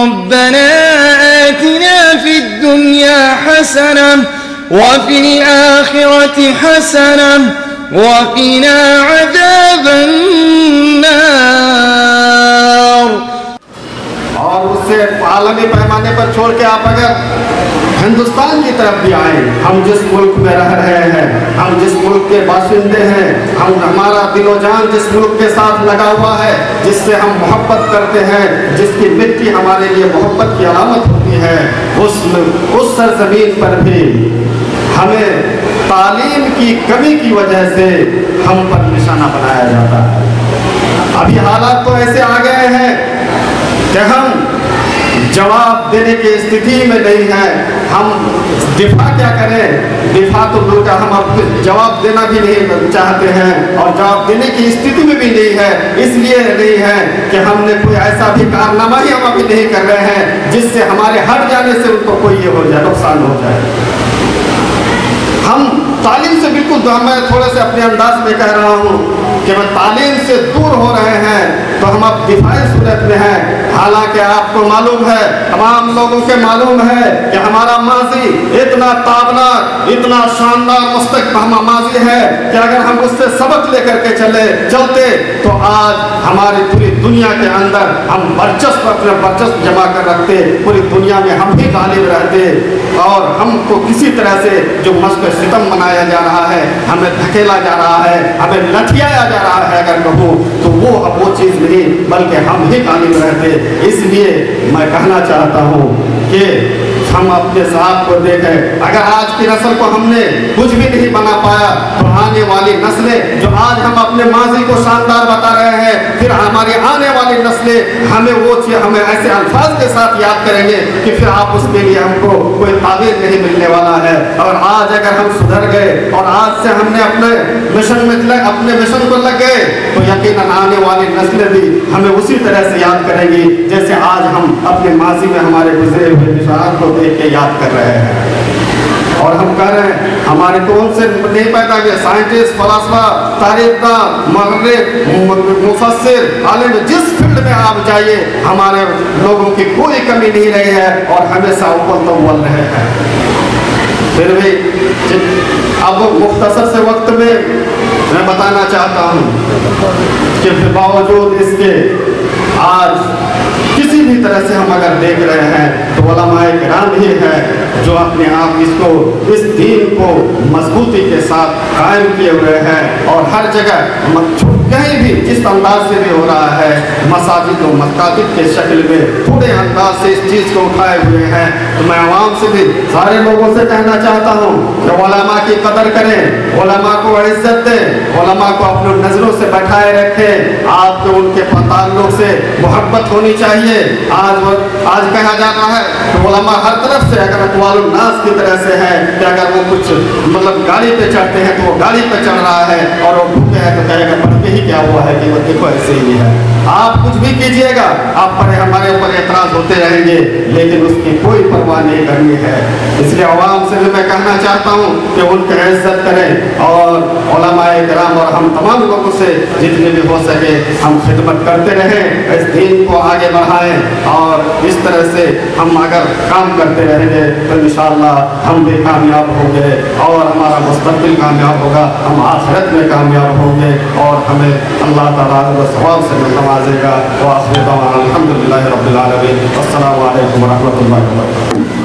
ربنا آتنا في الدنيا حسنة وفي الآخرة حسنة وقنا عذاب النار. اور اس سے عالمی پیمانے پر چھوڑ کے آپ اگر ہندوستان کی طرف بھی آئیں، ہم جس ملک میں رہ رہے ہیں، ہم جس ملک کے باشندے ہیں، ہمارا دل و جان جس ملک کے ساتھ لگا ہوا ہے، جس سے ہم محبت کرتے ہیں، جس کی مٹی ہمارے لیے محبت کی علامت ہوتی ہے، اس سرزمین پر بھی ہمیں تعلیم کی کمی کی وجہ سے ہم پر نشانہ بنایا جاتا ہے. ابھی حالات تو ایسے آ گئے ہیں کہ ہم جواب دینے کی استھتی میں نہیں ہیں. ہم دفاع کیا کریں؟ دفاع تو دور کا، ہم اب جواب دینا بھی نہیں چاہتے ہیں اور جواب دینے کی استھتی میں بھی نہیں ہے. اس لیے نہیں ہے کہ ہم نے کوئی ایسا بھی کارنامہ ہی ہم ابھی نہیں کر رہے ہیں جس سے ہمارے ہٹ جانے سے ان کو کوئی یہ ہو جائے، نقصان ہو جائے. ہم تعلیم سے بالکل، میں تھوڑے سے اپنے انداز میں کہہ رہا ہوں کہ میں تعلیم سے دور ہو رہے ہیں تو ہم اب دفاعی صورت میں ہیں. حالانکہ آپ کو معلوم ہے، تمام لوگوں کے معلوم ہے کہ ہمارا ماضی اتنا تابناک، اتنا شاندار ماضی ہے کہ اگر ہم اس سے سبق لے کر کے چلتے تو آج ہماری پوری دنیا کے اندر ہم اپنا برچسپ جما کر رکھتے، پوری دنیا میں ہم بھی غالب رہتے اور ہم کو کسی طرح سے جو مشق ستم منایا جا رہا ہے، ہمیں دھکیلا جا رہا ہے، ہمیں لٹھیایا جا رہا ہے اگر کہوں تو وہ چیز نہیں بلکہ ہم ہی غالب رہتے. اس لیے میں کہنا چاہتا ہوں کہ ہم اپنے صاحب کو دیکھیں. اگر آج کی نسل کو ہم نے کچھ بھی نہیں بنا پایا تو آنے والی نسلیں جو آج ہم اپنے ماضی کو شاندار بتا رہے ہیں، پھر ہماری آنے والی نسلیں ہمیں ہمیں ایسے الفاظ کے ساتھ یاد کریں گے کہ پھر آپ اس کے لیے ہم کو کوئی تعبیر نہیں ملنے والا ہے. اور آج اگر ہم سدھر گئے اور آج سے ہم نے اپنے مشن کو لگ گئے تو یقیناً آنے والی نسلیں بھی ہمیں اسی طرح سے یاد کریں گی جیسے آج ہم اپنے ماضی میں ہمارے گزرے ہوئے نشانات کو دیکھ کے یاد کر رہے ہیں. اور ہم کہہ رہے ہیں ہمارے کون سے نہیں پیدا ہوئے سائنٹسٹ، فلاسفہ، تاریخ داں، مورخ، مفسر، عالم، جس فیلڈ میں آپ جائیے ہمارے لوگوں کی کوئی کمی نہیں رہی ہے اور ہمیشہ اول رہے ہیں. پھر بھی اب مختصر سے وقت میں بتانا چاہتا ہوں کہ باوجود اس کے آج کسی بھی طرح سے ہم اگر دیکھ رہے ہیں تو علماء کرام ہی ہے جو اپنے آپ اس دین کو مضبوطی کے ساتھ قائم کیے ہوئے ہیں اور ہر جگہ کہیں بھی جس انداز سے بھی ہو رہا ہے مساجد و مساجد کے شکل میں پورے انداز سے اس چیز کو اٹھائے ہوئے ہیں. تو میں عوام سے بھی سارے لوگوں سے کہنا چاہتا ہوں کہ علماء کی قدر کریں، علماء کو عزت دیں، علماء کو اپنے نظروں سے بیٹھائے رکھیں. آپ کو ان کے تعلق سے محبت ہونی چاہیے. آج کہا جا رہا ہے کہ علماء ہر طرف سے اگر اقوال الناس کی طرح سے ہے کہ اگر وہ کچھ گاڑی پہ چڑھتے ہیں تو وہ گاڑی پہ چڑھ رہا ہے اور وہ بھوکے ہیں تو کہے گا پڑھ کے ہی کیا ہوا ہے کہ وہ دیکھو ایسے ہی ہے. آپ کچھ بھی کیجئے گا، آپ پر ہمارے اوپر اعتراض ہوتے رہیں گے لیکن اس کی کوئی پرواہ نہیں کرنی ہے. اس لیے عوام سے بھی میں کہنا چاہتا ہوں کہ ان کی عزت کریں اور علماء کرام اور ہم تمام لوگوں سے جتنے بھی ہو سکے ہم خدمت کرتے رہیں، اس دین کو آگے بڑھائیں اور اس طرح سے ہم اگر کام کرتے رہیں گے تو انشاءاللہ ہم بھی کامیاب ہوں گے اور ہمارا مستقبل کامیاب ہوگا، ہم آخرت میں کامیاب ہوں گے اور ہمیں اللہ تعالیٰ ثواب سے نوازے گا. وآخر دعوانا الحمدللہ رب العالمین. السلام علیکم ورحمۃ اللہ وبرکاتہ.